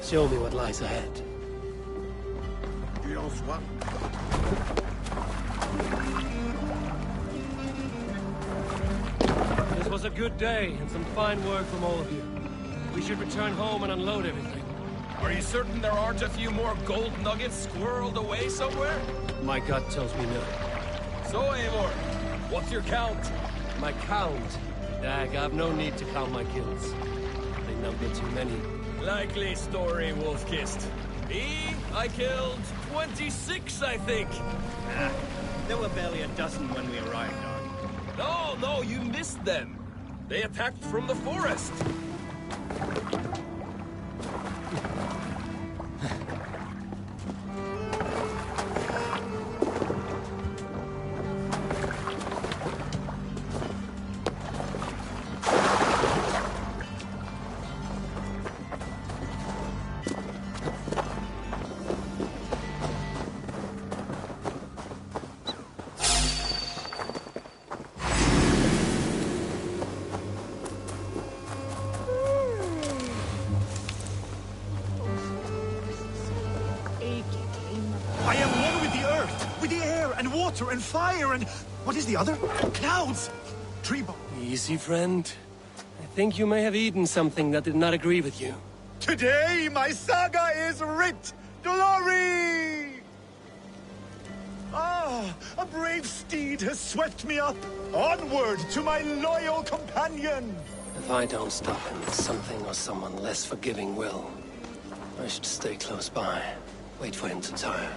Show me what lies ahead. This was a good day, and some fine work from all of you. We should return home and unload everything. Are you certain there aren't a few more gold nuggets squirreled away somewhere? My gut tells me no. So, Eivor, what's your count? My count? Dag, I've no need to count my kills. They number too many. Likely story, Wolf-Kissed. Me? I killed 26, I think. There were barely a dozen when we arrived, Arg. No, you missed them. They attacked from the forest. I am one with the earth, with the air, and water, and fire, and... what is the other? Clouds! Treebone. Easy, friend. I think you may have eaten something that did not agree with you. Today, my saga is writ! Glory! Ah, a brave steed has swept me up. Onward to my loyal companion! If I don't stop him, something or someone less forgiving will. I should stay close by. Wait for him to tire.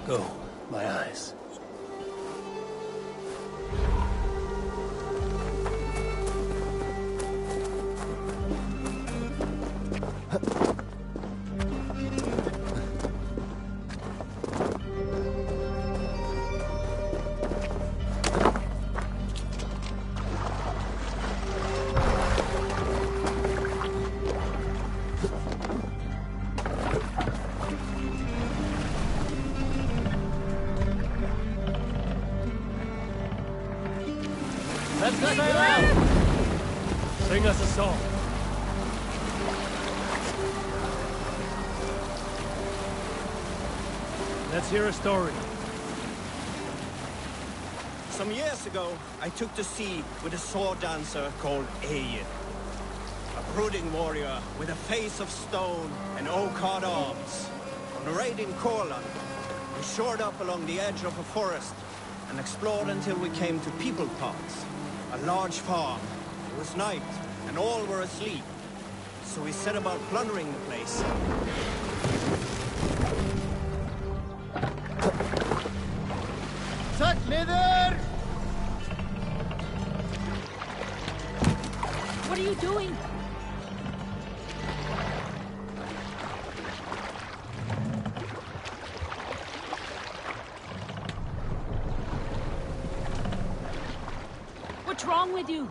Go, my eyes. Let's sail out! Sing us a song. Let's hear a story. Some years ago, I took to sea with a sword dancer called Egil. A brooding warrior with a face of stone and oak-hard arms. On a raid in Courland, we shored up along the edge of a forest and explored until we came to People Pots, a large farm. It was night, and all were asleep. So we set about plundering the place. Sat leather! What are you doing? What's wrong with you?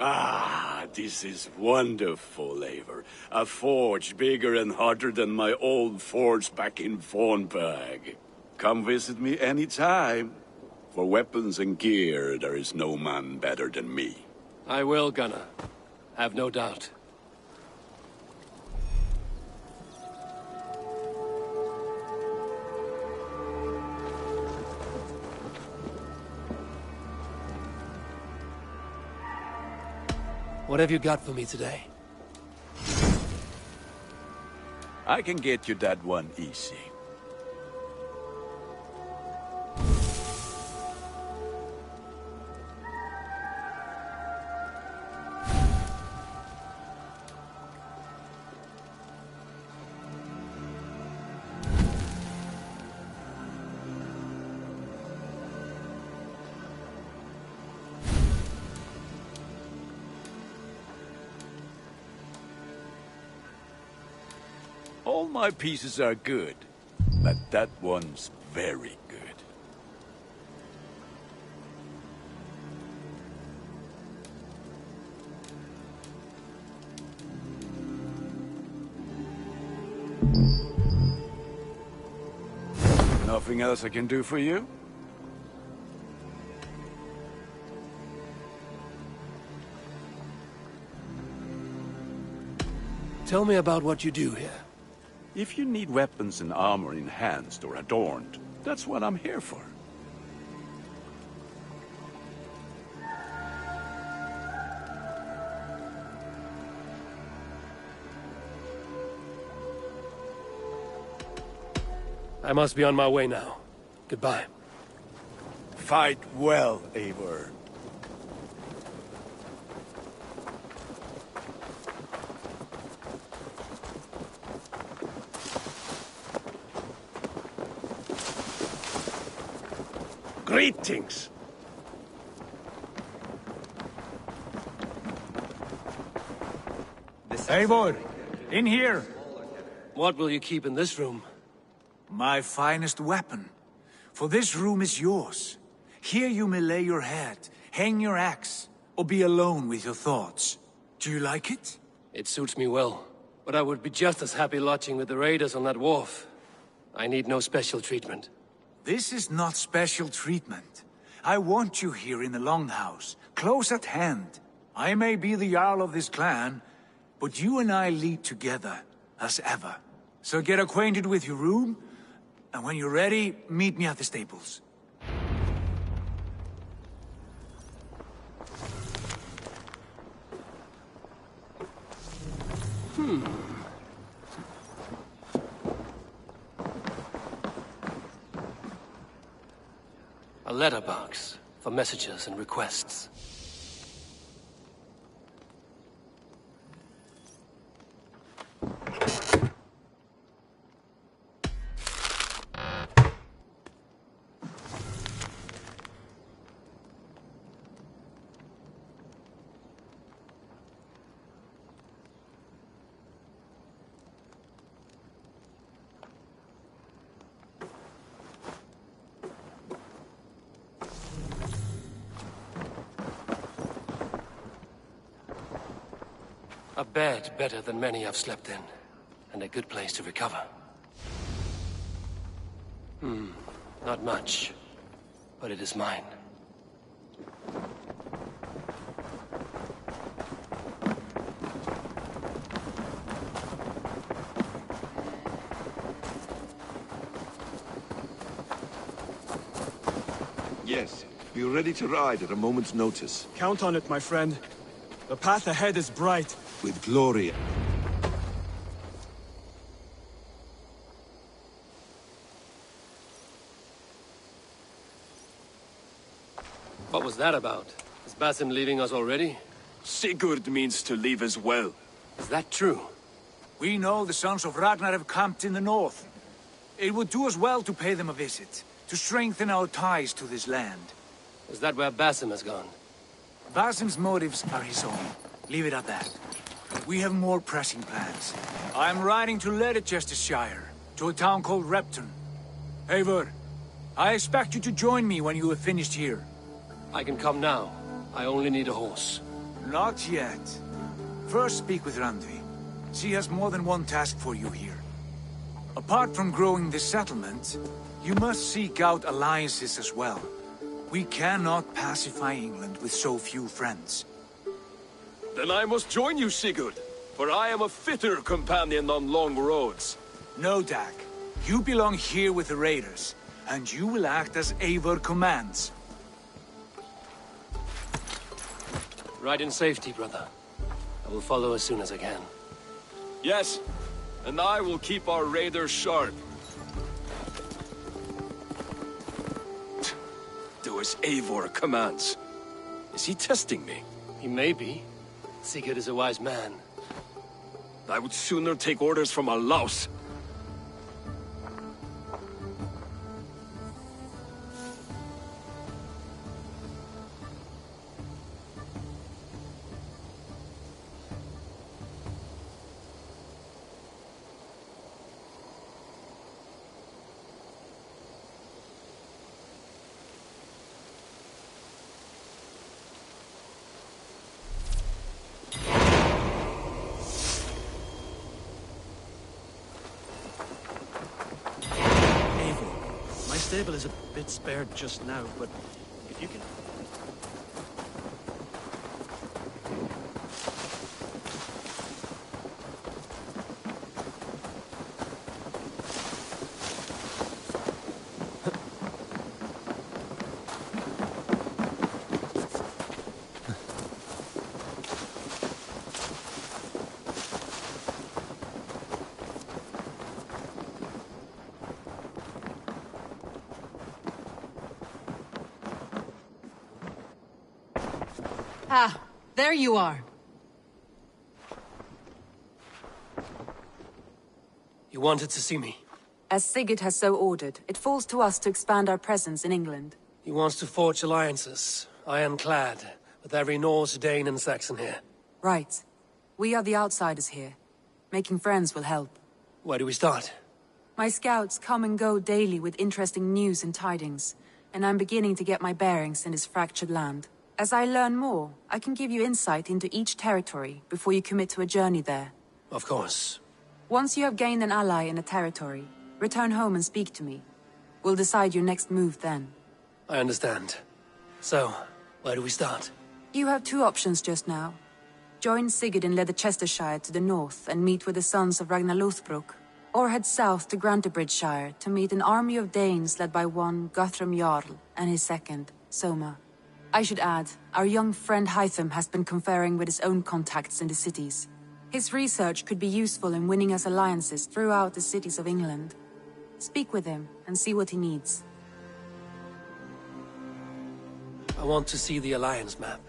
Ah, this is wonderful, Eivor. A forge bigger and hotter than my old forge back in Fornburg. Come visit me any time. For weapons and gear, there is no man better than me. I will, Gunnar. Have no doubt. What have you got for me today? I can get you that one easy. All my pieces are good, but that one's very good. Nothing else I can do for you? Tell me about what you do here. If you need weapons and armor enhanced or adorned, that's what I'm here for. I must be on my way now. Goodbye. Fight well, Eivor. Greetings! Eivor, in here! What will you keep in this room? My finest weapon. For this room is yours. Here you may lay your head, hang your axe, or be alone with your thoughts. Do you like it? It suits me well, but I would be just as happy lodging with the raiders on that wharf. I need no special treatment. This is not special treatment. I want you here in the Longhouse, close at hand. I may be the Jarl of this clan, but you and I lead together, as ever. So get acquainted with your room, and when you're ready, meet me at the stables. A letterbox for messages and requests. A bed better than many I've slept in, and a good place to recover. Not much, but it is mine. Yes, we are ready to ride at a moment's notice. Count on it, my friend. The path ahead is bright. With glory. What was that about? Is Basim leaving us already? Sigurd means to leave as well. Is that true? We know the sons of Ragnar have camped in the north. It would do us well to pay them a visit, to strengthen our ties to this land. Is that where Basim has gone? Basim's motives are his own. Leave it at that. We have more pressing plans. I'm riding to Leicestershire, to a town called Repton. Eivor, I expect you to join me when you have finished here. I can come now. I only need a horse. Not yet. First speak with Randvi. She has more than one task for you here. Apart from growing this settlement, you must seek out alliances as well. We cannot pacify England with so few friends. Then I must join you, Sigurd, for I am a fitter companion on long roads. No, Dag. You belong here with the raiders, and you will act as Eivor commands. Ride in safety, brother. I will follow as soon as I can. Yes, and I will keep our raiders sharp. Do as Eivor commands. Is he testing me? He may be. Sigurd is a wise man. I would sooner take orders from a louse. My stable is a bit spared just now, but if you can... Ah, there you are. You wanted to see me? As Sigurd has so ordered, it falls to us to expand our presence in England. He wants to forge alliances, ironclad, with every Norse, Dane and Saxon here. Right. We are the outsiders here. Making friends will help. Where do we start? My scouts come and go daily with interesting news and tidings, and I'm beginning to get my bearings in this fractured land. As I learn more, I can give you insight into each territory before you commit to a journey there. Of course. Once you have gained an ally in a territory, return home and speak to me. We'll decide your next move then. I understand. So, where do we start? You have two options just now. Join Sigurd in Leicestershire to the north and meet with the sons of Ragnar Lothbrok, or head south to Grantebridgesshire to meet an army of Danes led by one Guthrum Jarl and his second, Soma. I should add, our young friend Hytham has been conferring with his own contacts in the cities. His research could be useful in winning us alliances throughout the cities of England. Speak with him and see what he needs. I want to see the alliance map.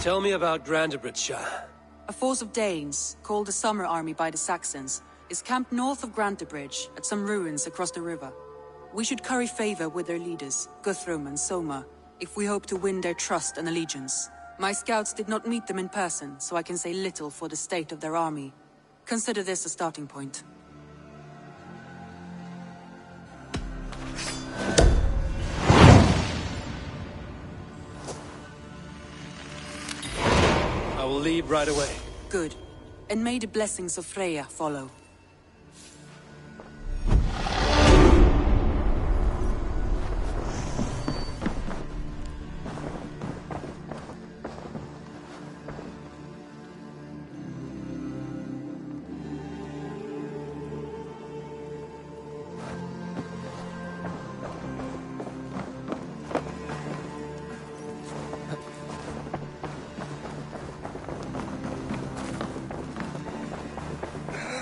Tell me about Grantebridgesshire. A force of Danes, called the Summer Army by the Saxons, is camped north of Grantebridge at some ruins across the river. We should curry favor with their leaders, Guthrum and Soma, if we hope to win their trust and allegiance. My scouts did not meet them in person, so I can say little for the state of their army. Consider this a starting point. I will leave right away. Good. And may the blessings of Freya follow.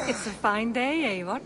It's a fine day, Eivor.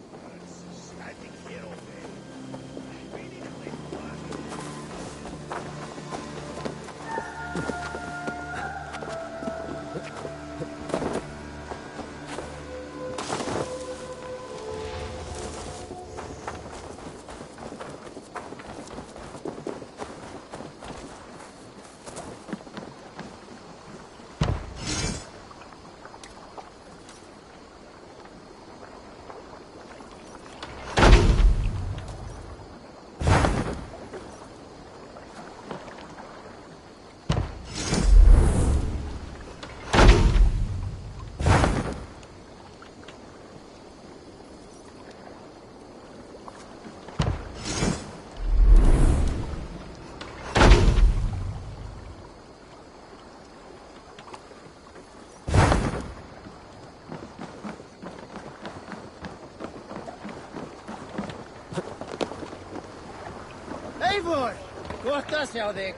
Eivor! Gott að sjá þig.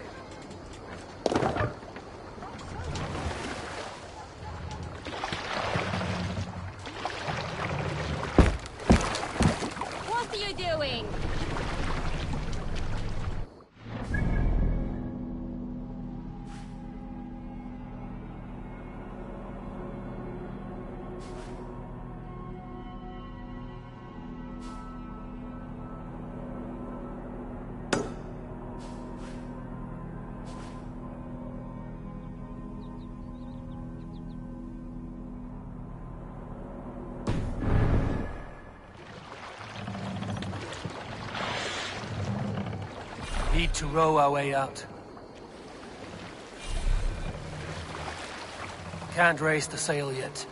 What are you doing? Need to row our way out. Can't raise the sail yet.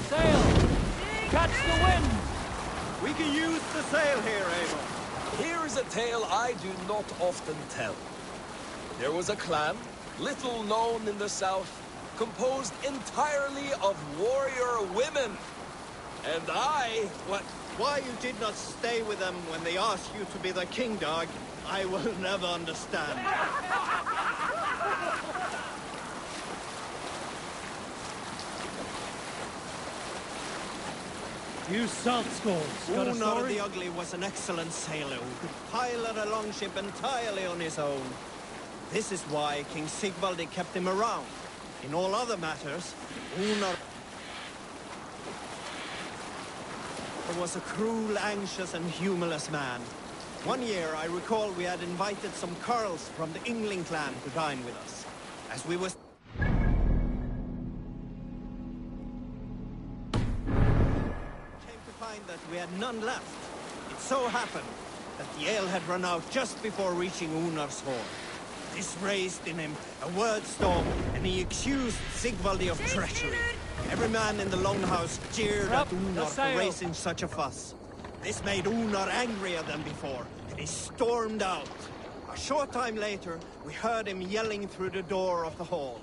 Sail! Catch the wind! We can use the sail here, Eivor. Here is a tale I do not often tell. There was a clan, little known in the south, composed entirely of warrior women. And Why you did not stay with them when they asked you to be their king dog, I will never understand. You salt skulls, got a Unar story? the Ugly was an excellent sailor who could pilot a longship entirely on his own. This is why King Sigvaldi kept him around. In all other matters, Unar was a cruel, anxious, and humorless man. One year, I recall we had invited some Carls from the Yngling clan to dine with us. As we was came to find that we had none left. It so happened that the ale had run out just before reaching Unar's hall. This raised in him a word storm, and he accused Sigvaldi of treachery. Every man in the longhouse jeered at Unar for raising such a fuss. This made Unar angrier than before, and he stormed out. A short time later, we heard him yelling through the door of the hall.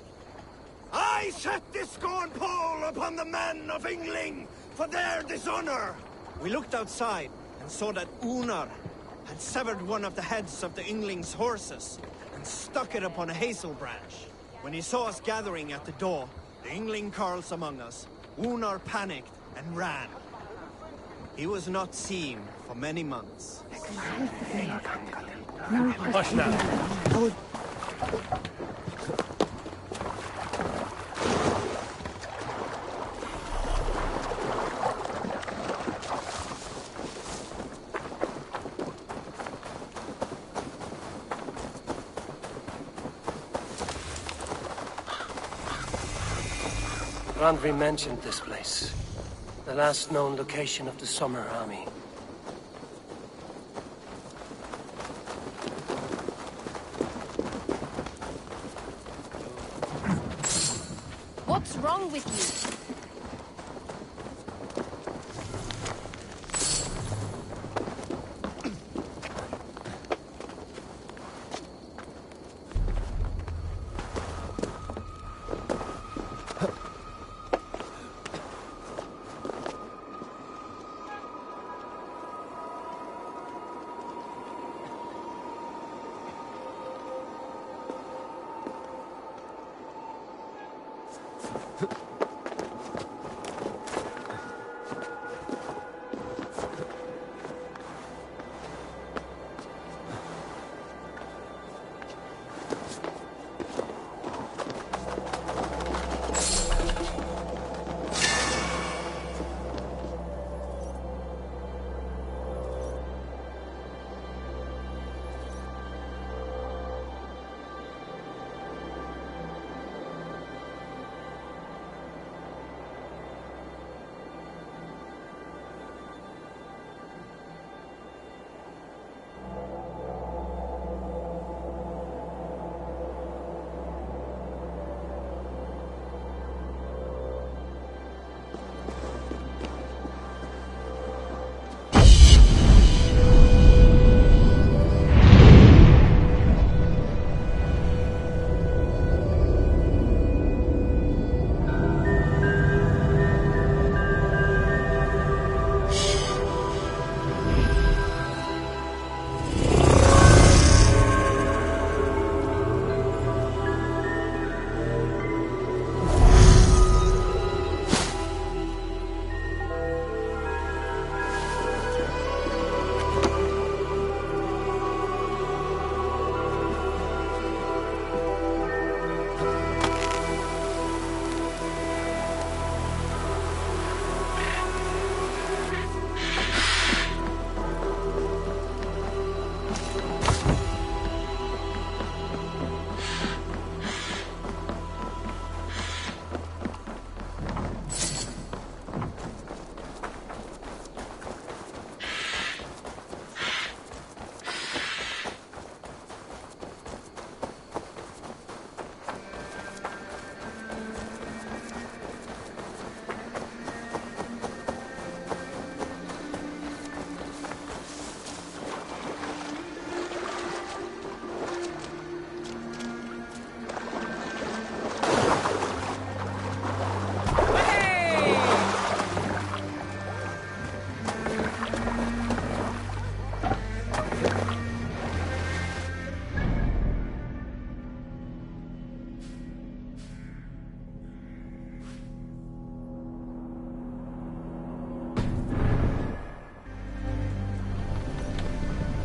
I set this scorn pole upon the men of Yngling for their dishonor! We looked outside and saw that Unar had severed one of the heads of the Yngling's horses and stuck it upon a hazel branch. When he saw us gathering at the door, the Yngling Carls among us, Unar panicked and ran. He was not seen for many months. Hush now. Randvi mentioned this place. The last known location of the Summer Army. What's wrong with you?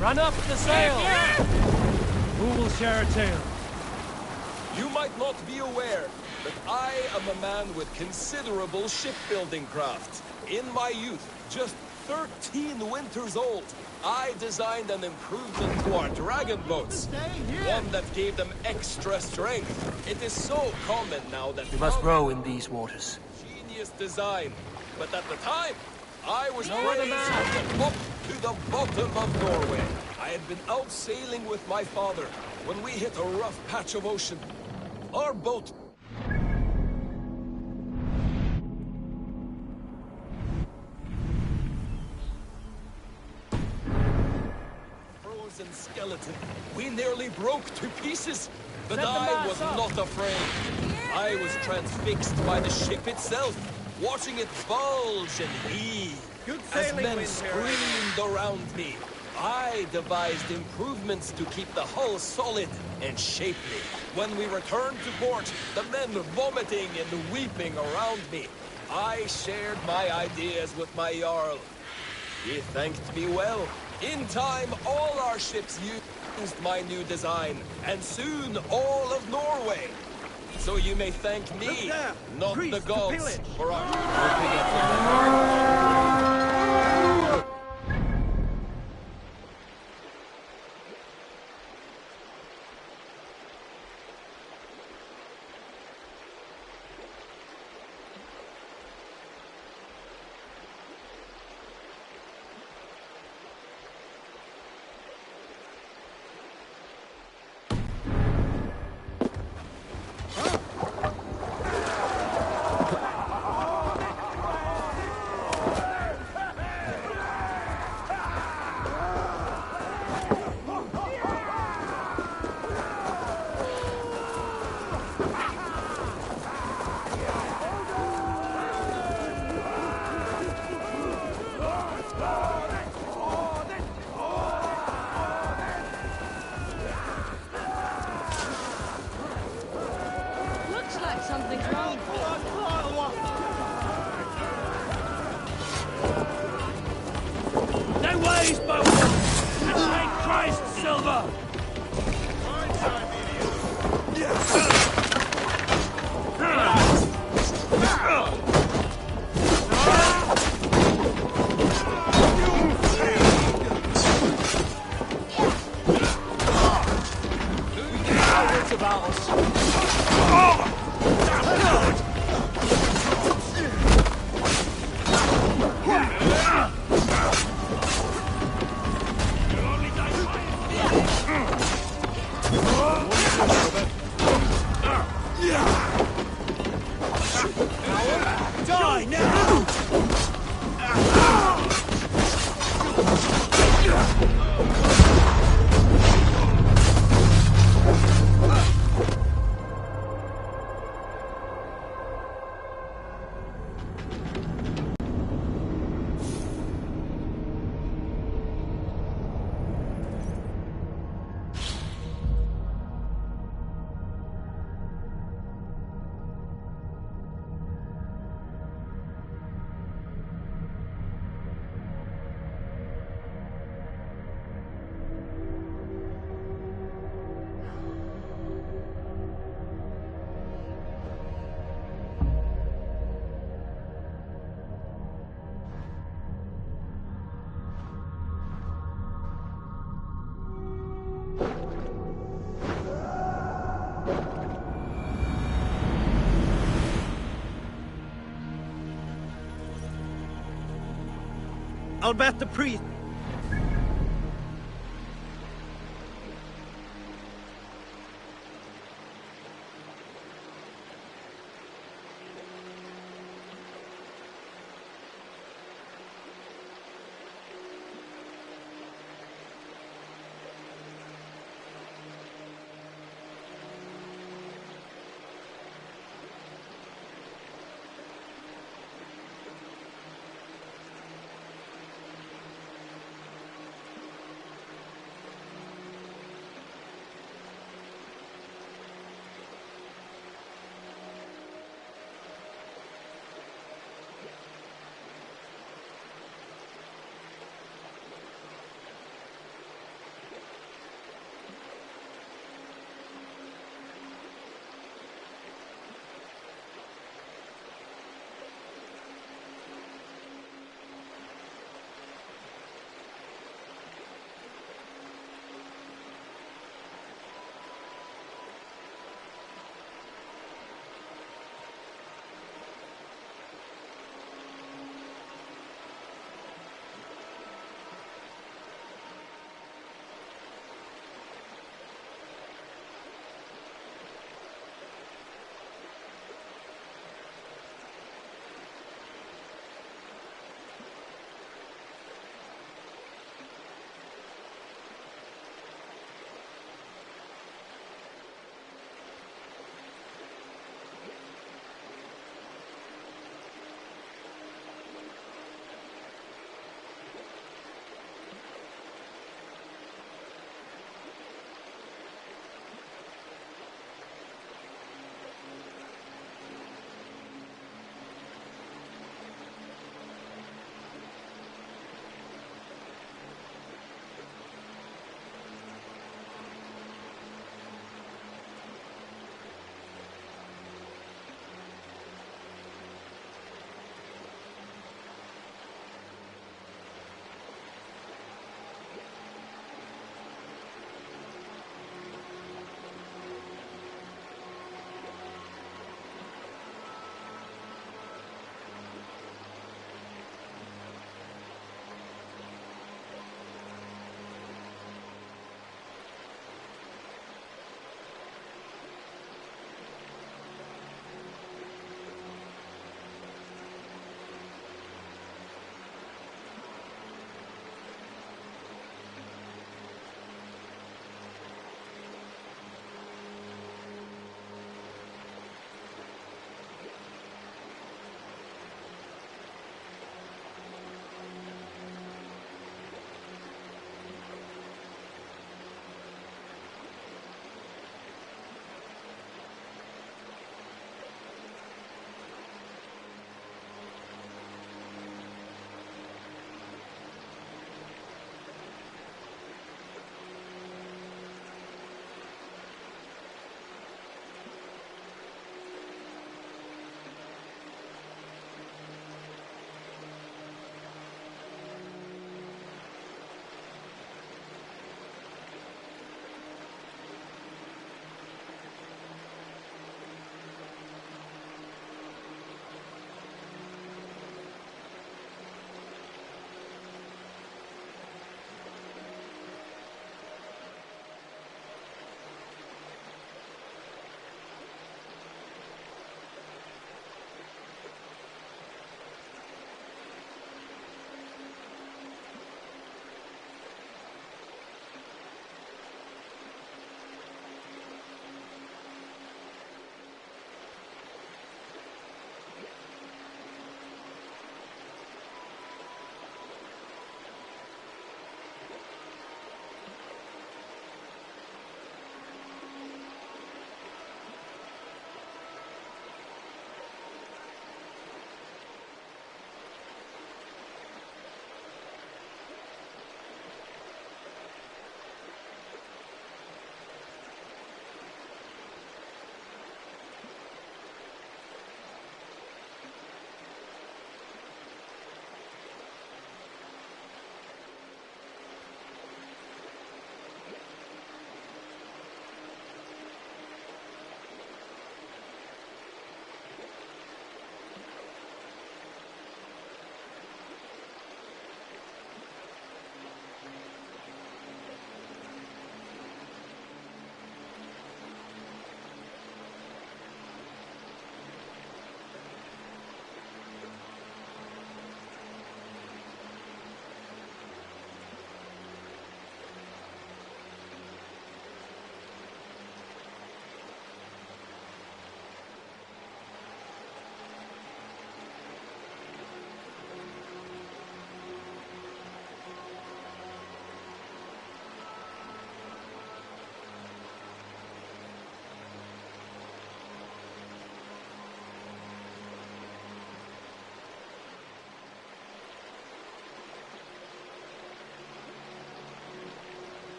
Run up the sail! Who will share a tale? You might not be aware that I am a man with considerable shipbuilding craft. In my youth, just 13 winters old, I designed an improvement to our dragon boats. One that gave them extra strength. It is so common now that We must row in these waters. genius design. But at the time, I was crazy up to the bottom of Norway. I had been out sailing with my father when we hit a rough patch of ocean. Our boat frozen skeleton. We nearly broke to pieces, but I was not afraid. I was transfixed by the ship itself, watching it bulge and heave. Good As sailing, men Windhare. screamed around me, I devised improvements to keep the hull solid and shapely. When we returned to port, the men vomiting and weeping around me, I shared my ideas with my Jarl. He thanked me well. In time, all our ships used my new design, and soon all of Norway. So you may thank me, Look there! not Priest the to gods, pillage. for our... Looks like something's wrong. They ways, boatman! And take Christ, Silver! It's about us. Die now! I'll bet the priest.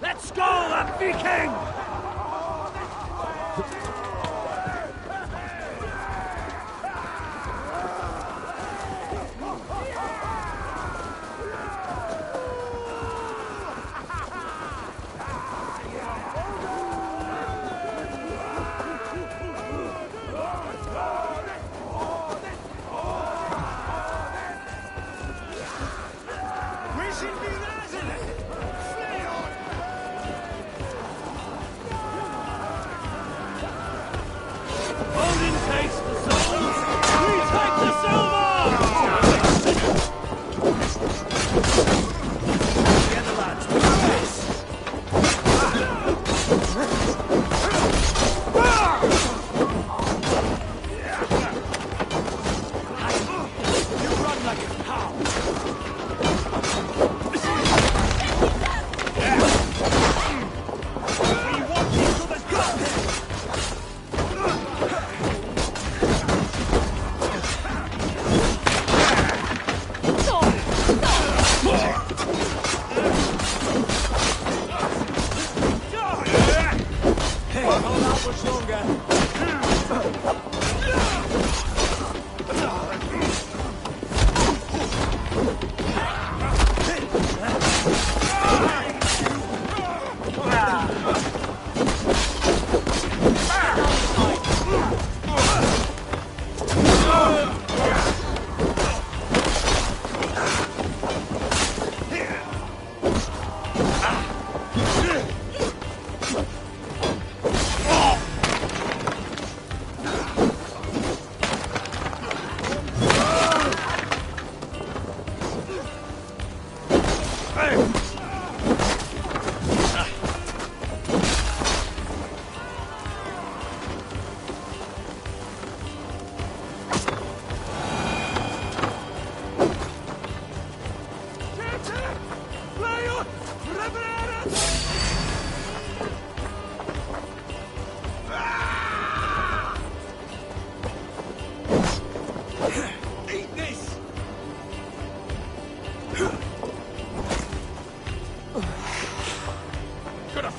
Let's go, that Viking!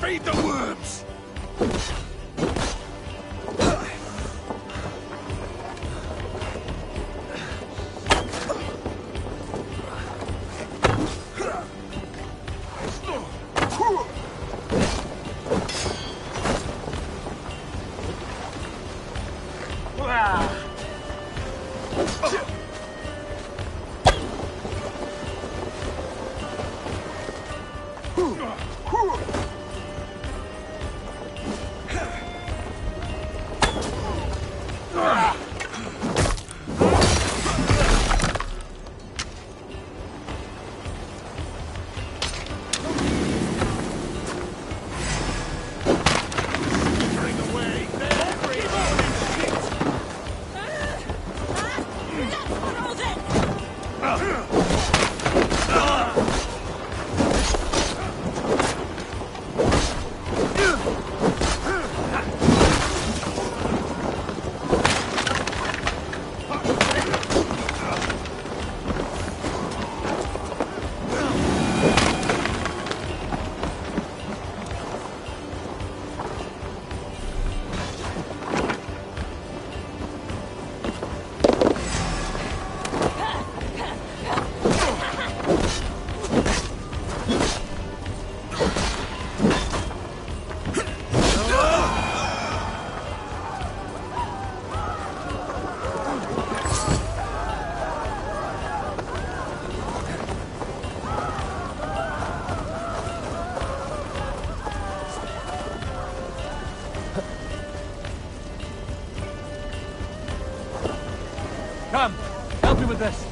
Feed the worms! Come, help me with this.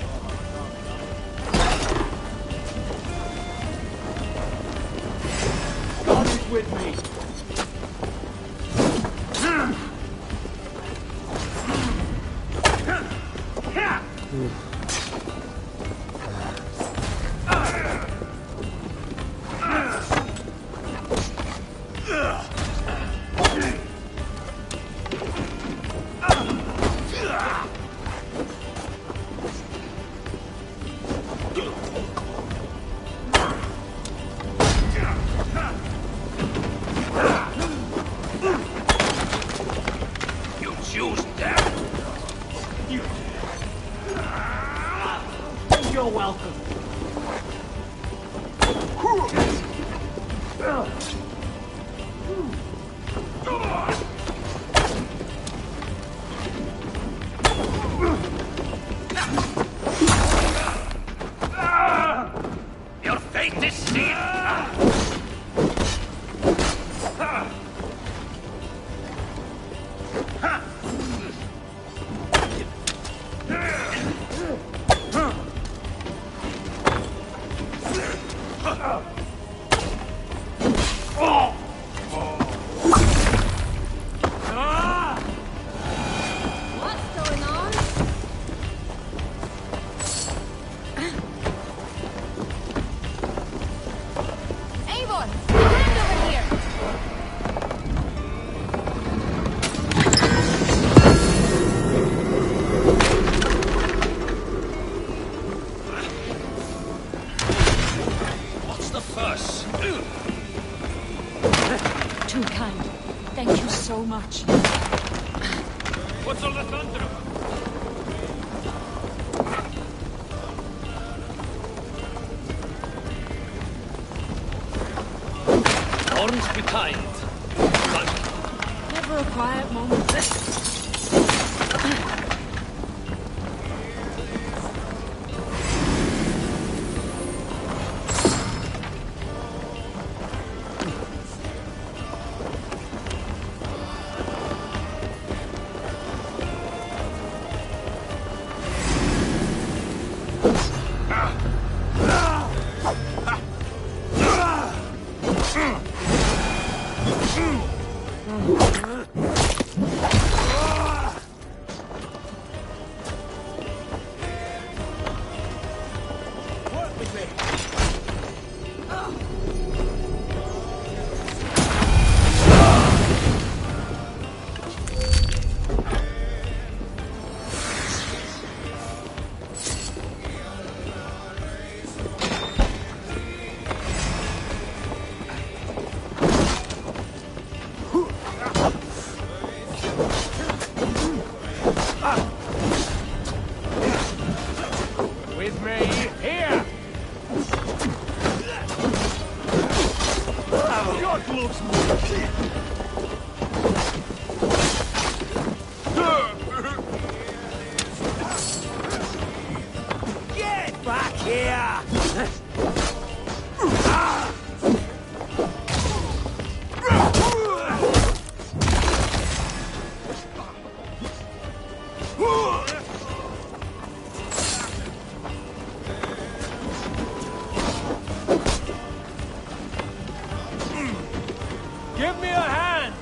God is with me. Too kind. Thank you so much. What's all the thunder? Horns be kind. Never a quiet moment. With me, here! Your gloves Get back here! Give me a hand!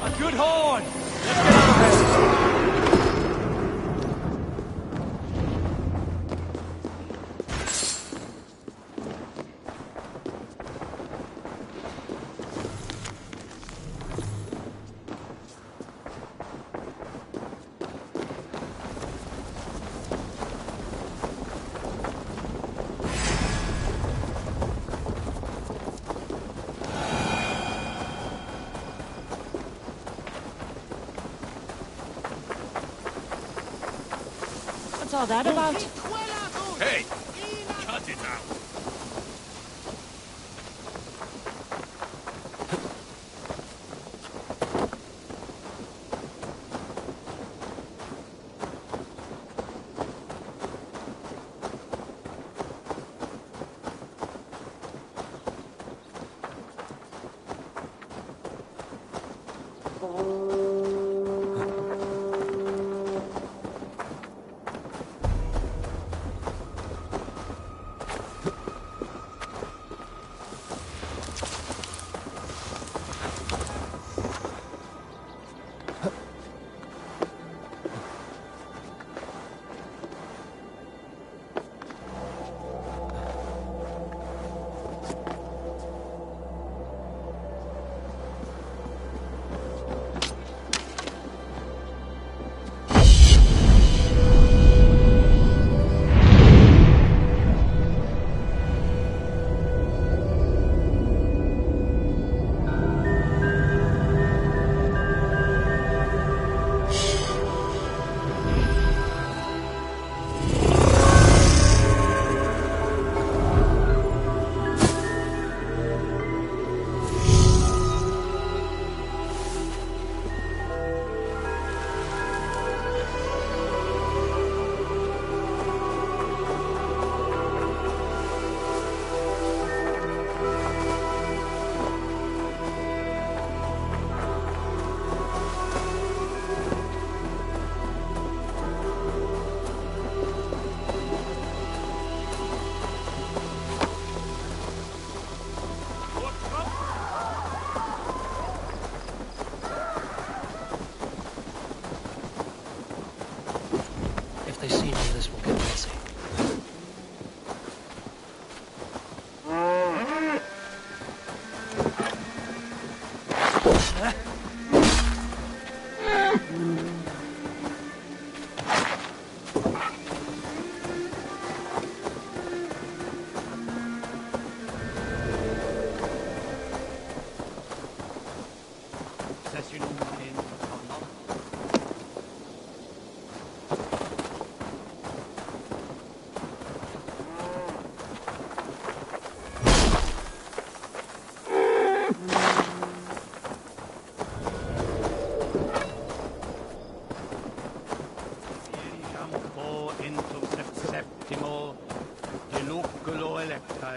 A good horn! Let's get out of here! What's all that about? Hey! Cut it out!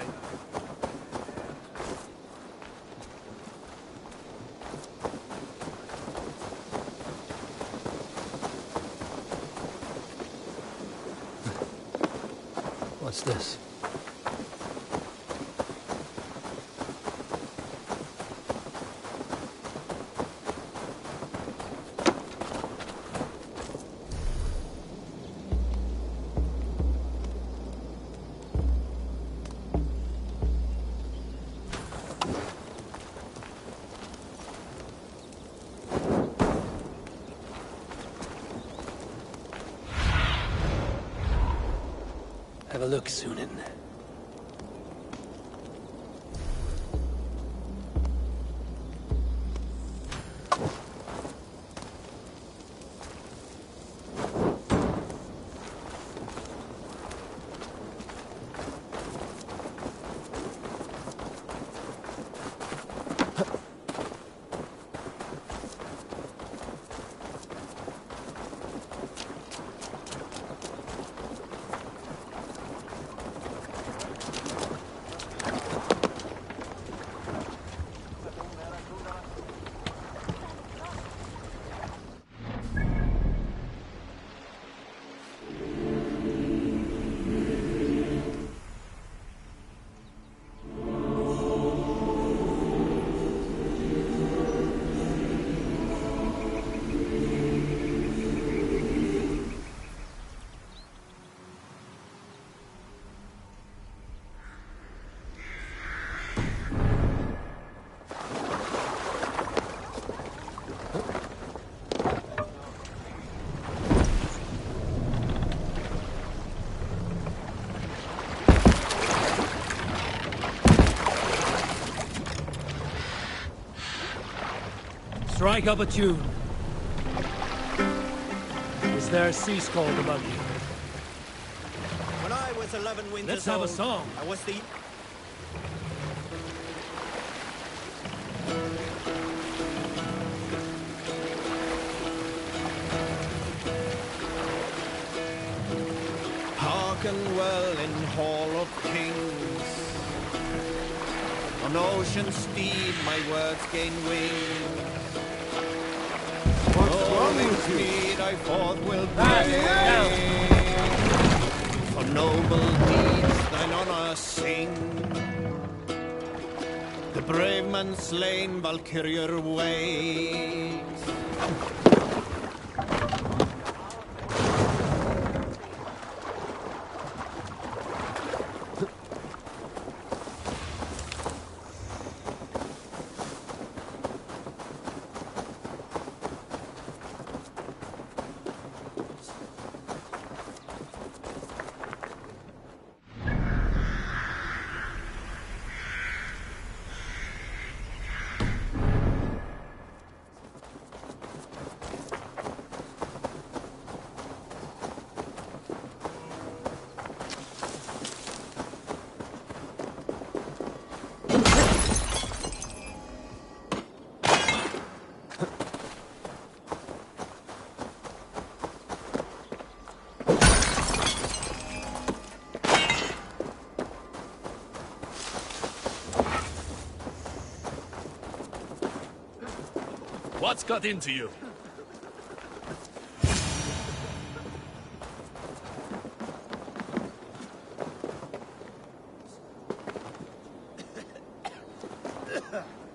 say. What's this? Have a look, Sunan. Strike up a tune. Is there a sea scald among you? When I was 11 winters Let's have a old, song. I was the... Hearken well in Hall of Kings. On ocean steed my words gain wings. What's wrong with you? Mead I forth will praise. For noble deeds thine honor sing. The brave man slain Valkyrier waits. What's got into you?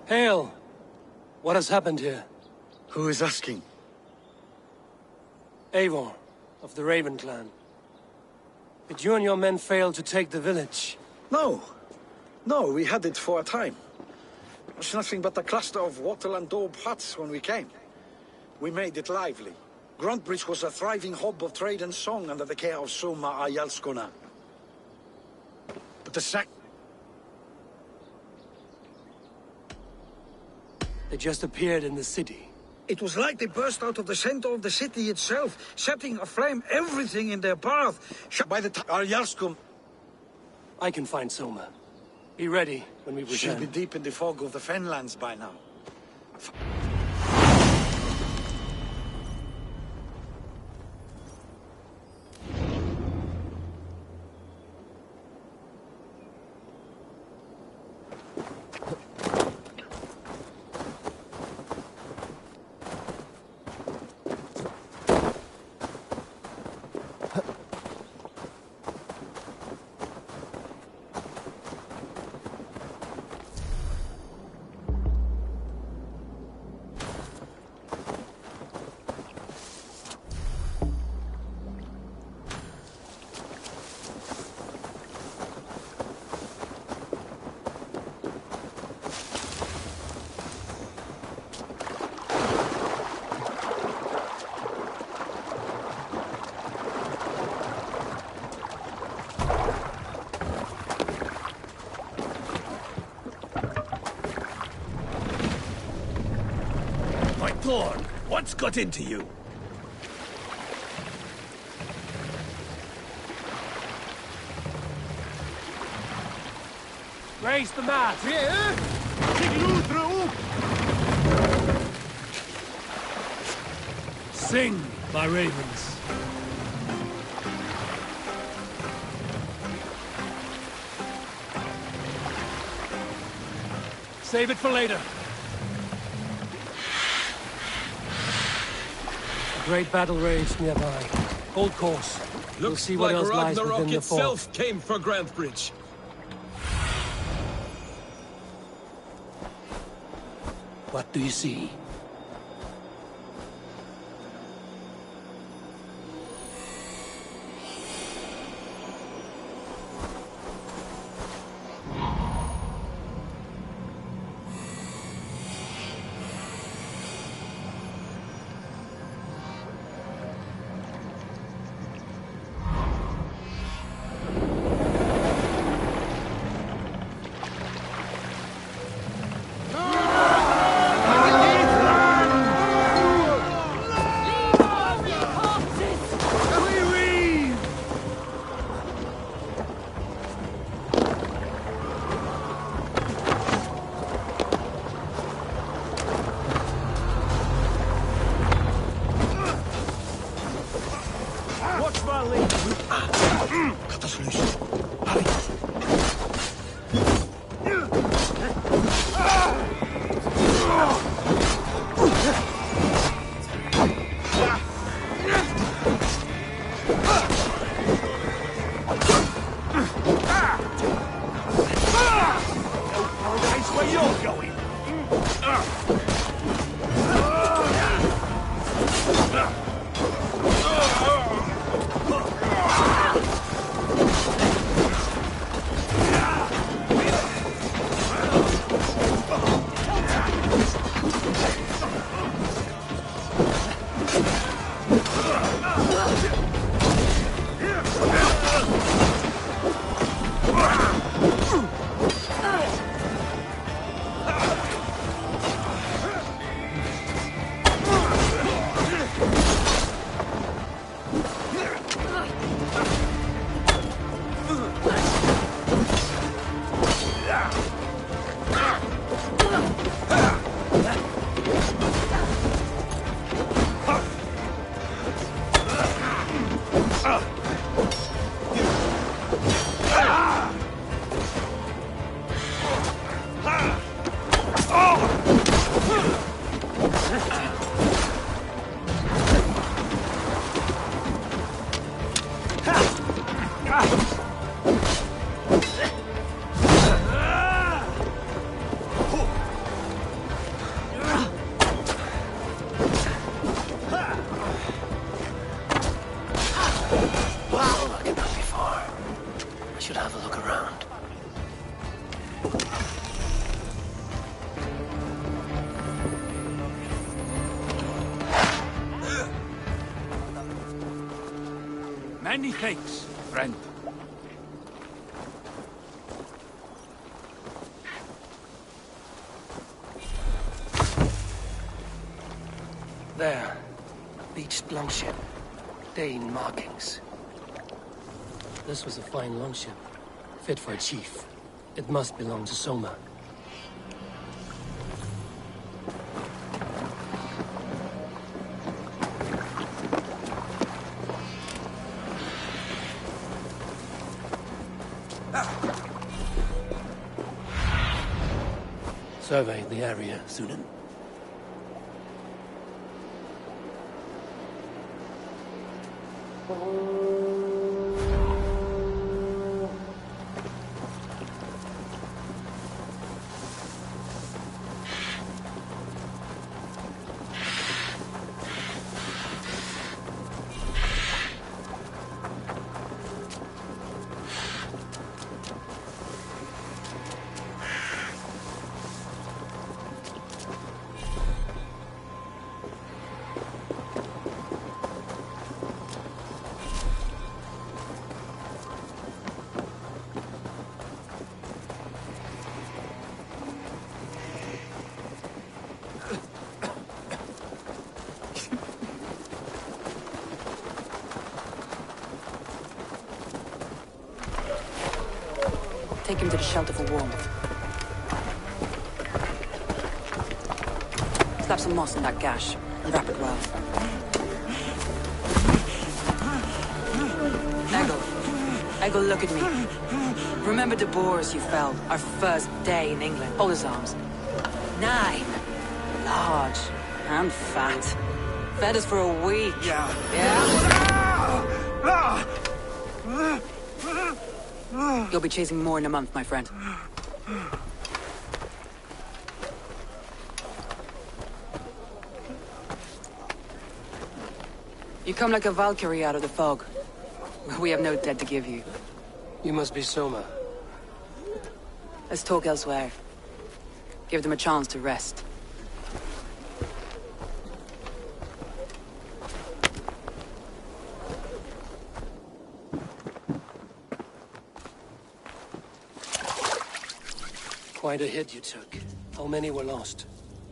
Hail! What has happened here? Who is asking? Eivor, of the Raven clan. Did you and your men fail to take the village? No. No, we had it for a time. It was nothing but a cluster of wattle and daub huts when we came. We made it lively. Gruntbridge was a thriving hub of trade and song under the care of Soma Ayalskona. But the sack... They just appeared in the city. It was like they burst out of the center of the city itself, setting aflame everything in their path. By the time Ayalskum... I can find Soma. Be ready when we return. She'll be deep in the fog of the Fenlands by now. Thorn, what's got into you? Raise the mat! Sing, my ravens. Save it for later. Great battle raged nearby. Hold course. We'll Looks see what like else lies Ragnarok within the fort. itself came for Grantebridge. What do you see? Many thanks, friend. There. Beached longship. Dane markings. This was a fine longship. Fit for a chief. It must belong to Soma. Survey the area, Sunan. Take him to the shelter for warmth. Slap some moss in that gash, and wrap it well. Eggle, look at me. Remember the boars you felled, our first day in England? Hold his arms. 9. Large and fat. Fed us for a week. Yeah. You'll be chasing more in a month, my friend. You come like a Valkyrie out of the fog. We have no debt to give you. You must be Soma. Let's talk elsewhere. Give them a chance to rest. Quite a hit you took. How many were lost?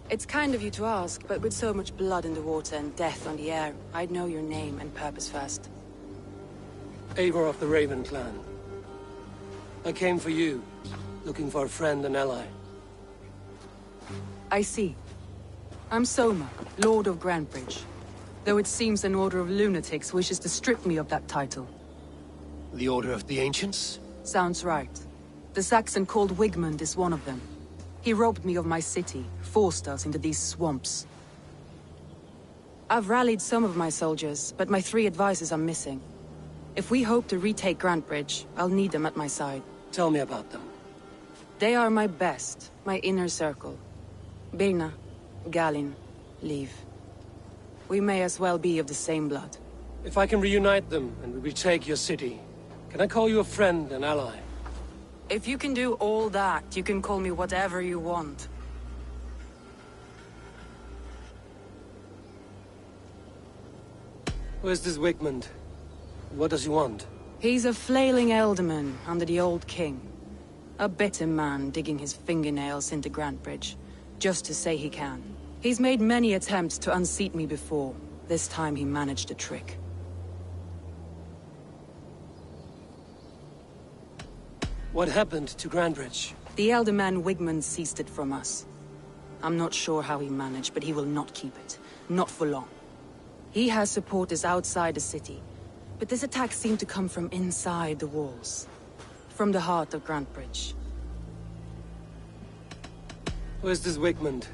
It's kind of you to ask, but with so much blood in the water and death on the air, I'd know your name and purpose first. Eivor of the Raven clan. I came for you, looking for a friend and ally. I see. I'm Soma, Lord of Grantebridge. Though it seems an order of lunatics wishes to strip me of that title. The Order of the Ancients? Sounds right. The Saxon called Wigmund is one of them. He robbed me of my city, forced us into these swamps. I've rallied some of my soldiers, but my 3 advisors are missing. If we hope to retake Grantebridge, I'll need them at my side. Tell me about them. They are my best, my inner circle. Birna, Galinn, Liv. We may as well be of the same blood. If I can reunite them and we retake your city, can I call you a friend and ally? If you can do all that, you can call me whatever you want. Where's this Wigmund? What does he want? He's a flailing ealdorman under the old king. A bitter man digging his fingernails into Grantebridge, just to say he can. He's made many attempts to unseat me before. This time he managed a trick. What happened to Grantebridge? The ealdorman Wigmund seized it from us. I'm not sure how he managed, but he will not keep it. Not for long. He has supporters outside the city, but this attack seemed to come from inside the walls. From the heart of Grantebridge. Where's this Wigmund?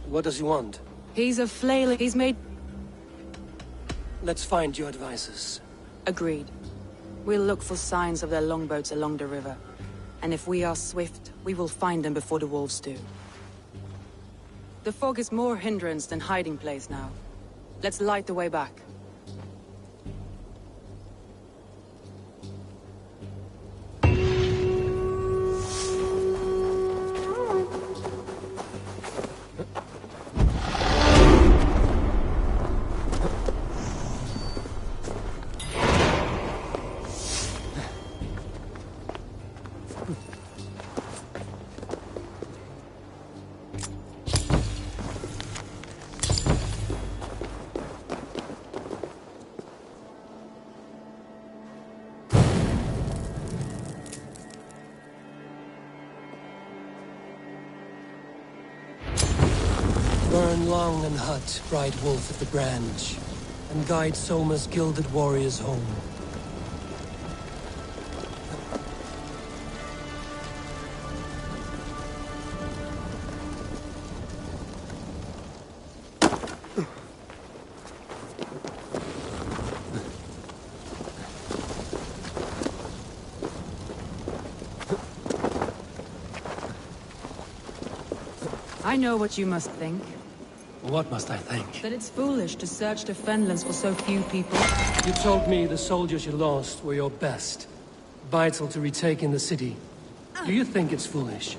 What does he want? He's a flailing... He's made... Let's find your advisors. Agreed. We'll look for signs of their longboats along the river. And if we are swift, we will find them before the wolves do. The fog is more hindrance than hiding place now. Let's light the way back. Burn Long and Hut, Bright Wolf at the Branch, and guide Soma's gilded warriors home. I know what you must think. What must I think? That it's foolish to search the Fenlands for so few people. You told me the soldiers you lost were your best. Vital to retaking the city. Do you think it's foolish?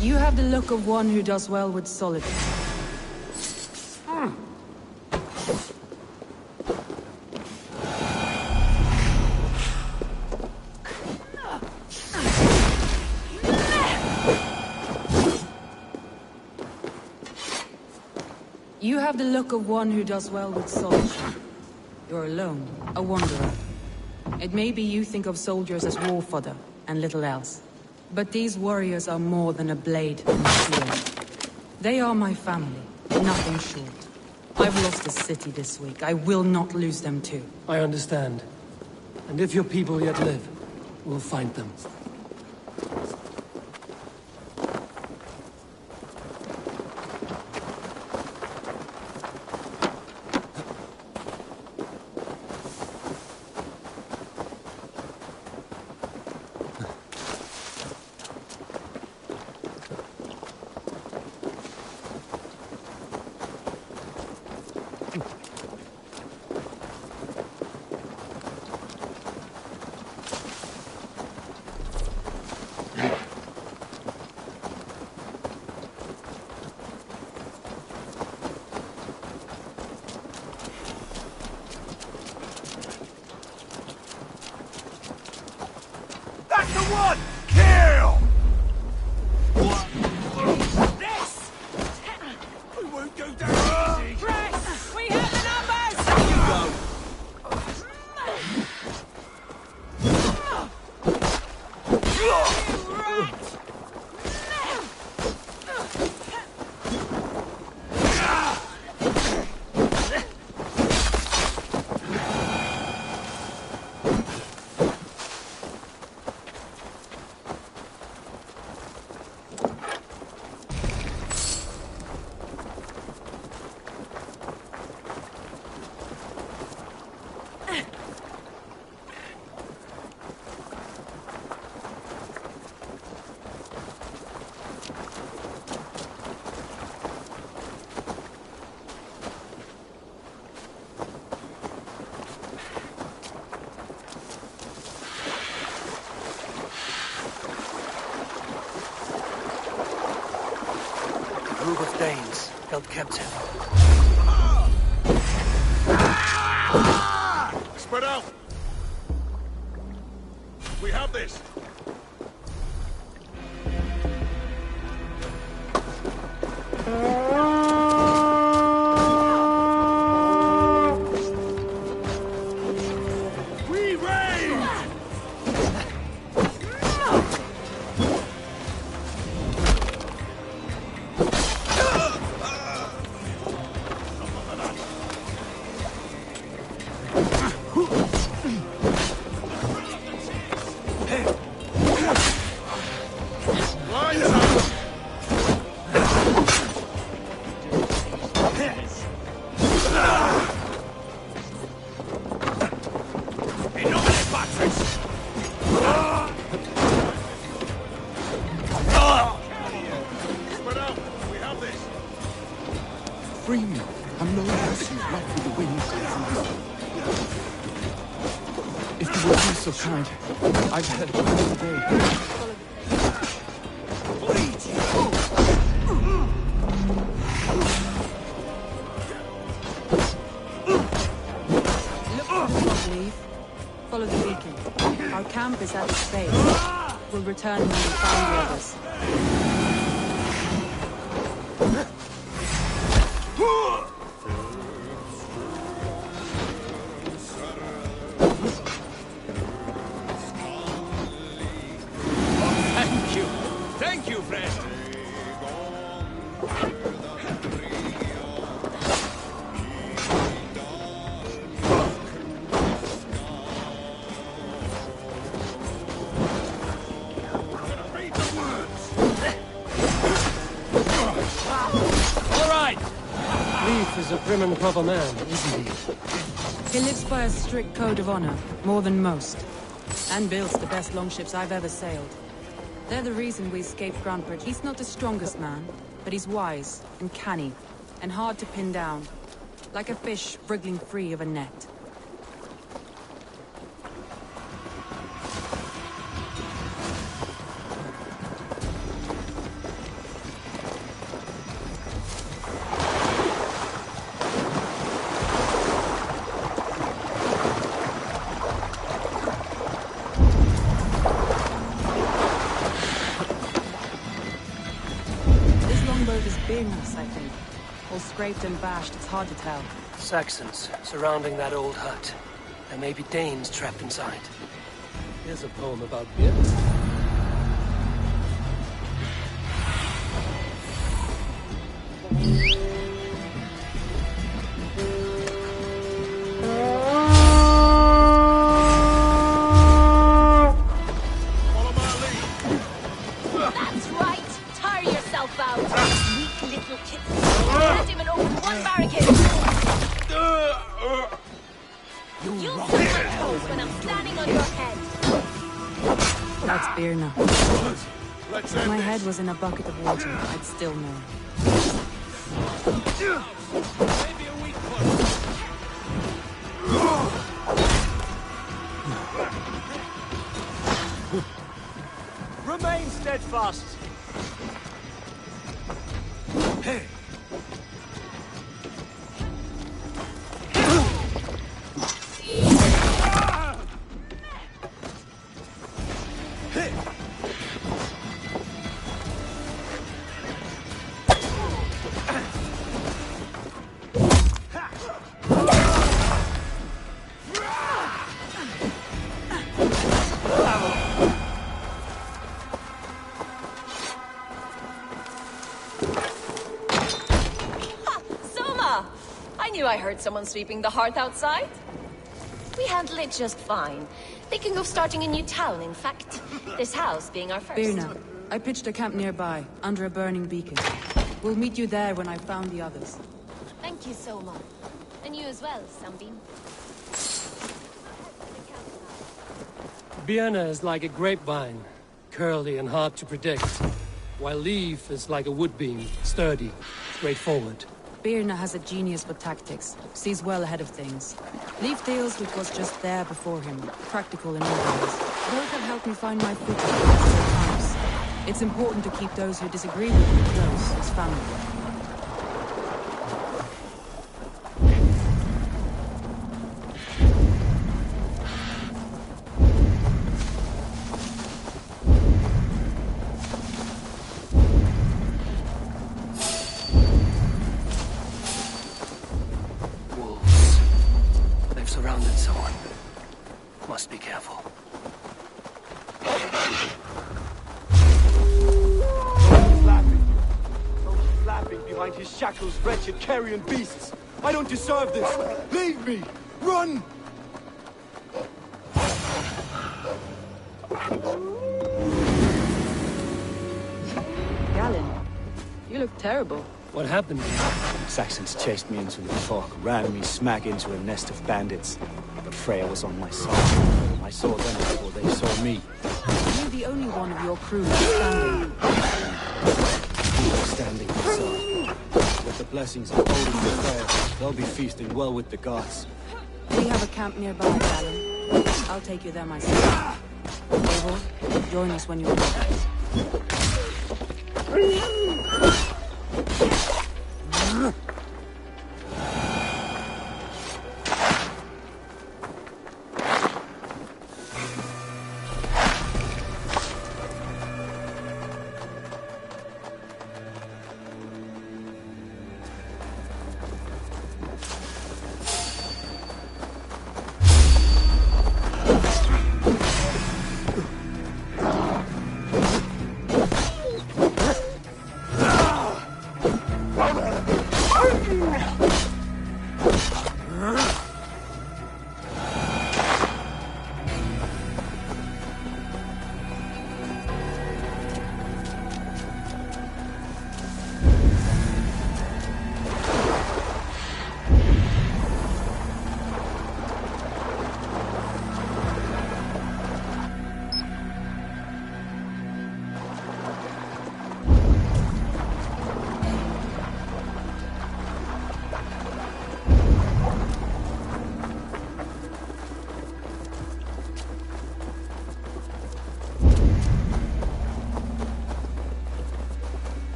You have the look of one who does well with solitude. You have the look of one who does well with solitude. You're alone, a wanderer. It may be you think of soldiers as war fodder, and little else. But these warriors are more than a blade and a shield. They are my family, nothing short. I've lost a city this week. I will not lose them too. I understand. And if your people yet live, we'll find them. That's the one! Kill! This! We won't go down easy! Press! We hit the numbers! There you go! A group of Danes held captive. Spread out! We have this! We raid! Free me. I'm no mercy, not with the wind. If you would be so kind, I've had a whole day. Leave. Follow the beacon. Our camp is at its base. We'll return when we find the others. Thank you! Thank you, friend! Leif is a prim and proper man, isn't he? He lives by a strict code of honor, more than most. And builds the best longships I've ever sailed. They're the reason we escaped Grantebridge. He's not the strongest man, but he's wise and canny, and hard to pin down. Like a fish wriggling free of a net. I think. All scraped and bashed, it's hard to tell. Saxons surrounding that old hut. There may be Danes trapped inside. Here's a poem about beer. If my head was in a bucket of water, I'd still know. Remain steadfast. Hey! I heard someone sweeping the hearth outside. We handle it just fine. Thinking of starting a new town, in fact. This house being our first. Birna, I pitched a camp nearby, under a burning beacon. We'll meet you there when I've found the others. Thank you, Soma. And you as well, Sunbeam. Birna is like a grapevine, curly and hard to predict, while Leaf is like a wood beam, sturdy, straightforward. Birna has a genius for tactics, sees well ahead of things. Leaf deals with what's just there before him, practical in all ways. Both have helped me find my footing in difficult times. It's important to keep those who disagree with me close as family. Surrounded someone. Must be careful. Laughing behind his shackles, wretched carrion beasts. I don't deserve this. Leave me. Run! Galen, you look terrible. What happened? Saxons chased me into the fog, ran me smack into a nest of bandits. But Freya was on my side. I saw them before they saw me. You're the only one of your crew standing. Standing myself. With the blessings of Odin and Freya, they'll be feasting well with the gods. We have a camp nearby, Galen. I'll take you there myself. Eivor, join us when you're ready.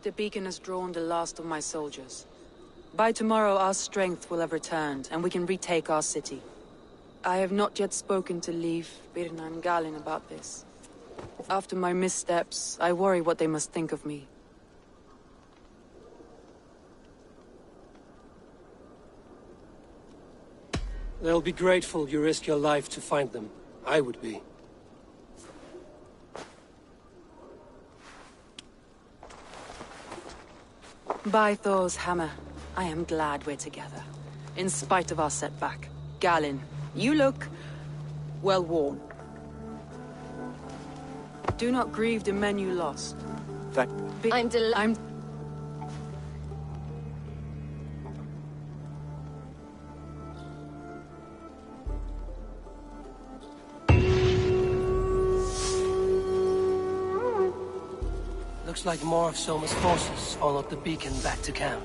The beacon has drawn the last of my soldiers. By tomorrow our strength will have returned, and we can retake our city. I have not yet spoken to Leif, Birna and Galinn about this. After my missteps, I worry what they must think of me. They'll be grateful you risked your life to find them. I would be. By Thor's hammer, I am glad we're together. In spite of our setback. Galinn, you look... well worn. Do not grieve the men you lost. I'm Looks like more of Soma's forces followed the beacon back to camp.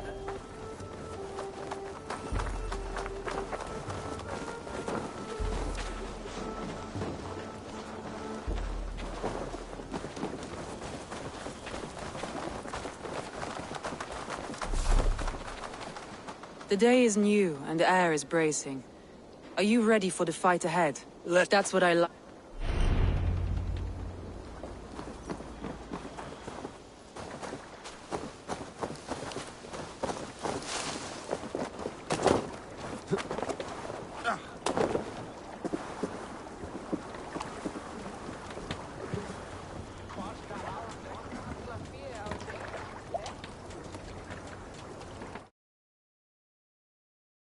The day is new, and the air is bracing. Are you ready for the fight ahead? That's what I like.